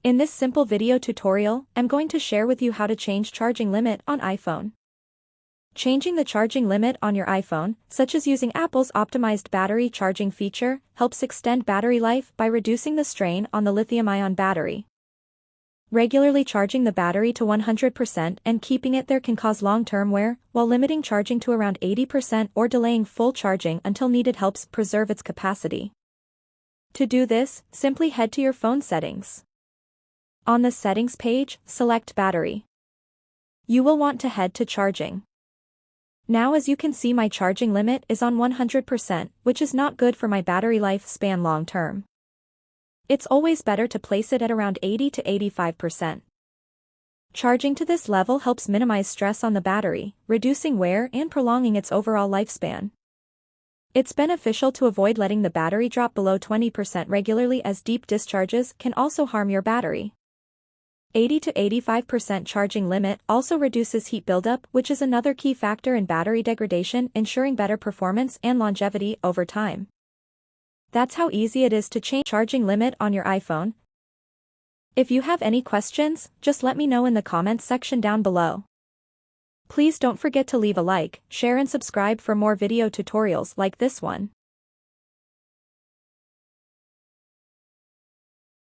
In this simple video tutorial, I'm going to share with you how to change charging limit on iPhone. Changing the charging limit on your iPhone, such as using Apple's optimized battery charging feature, helps extend battery life by reducing the strain on the lithium-ion battery. Regularly charging the battery to 100% and keeping it there can cause long-term wear, while limiting charging to around 80% or delaying full charging until needed helps preserve its capacity. To do this, simply head to your phone settings. On the settings page, select battery. You will want to head to charging. Now as you can see, my charging limit is on 100%, which is not good for my battery life span long term. It's always better to place it at around 80 to 85%. Charging to this level helps minimize stress on the battery, reducing wear and prolonging its overall lifespan. It's beneficial to avoid letting the battery drop below 20% regularly, as deep discharges can also harm your battery. 80 to 85% charging limit also reduces heat buildup, which is another key factor in battery degradation, ensuring better performance and longevity over time. That's how easy it is to change charging limit on your iPhone. If you have any questions, just let me know in the comments section down below. Please don't forget to leave a like, share and subscribe for more video tutorials like this one.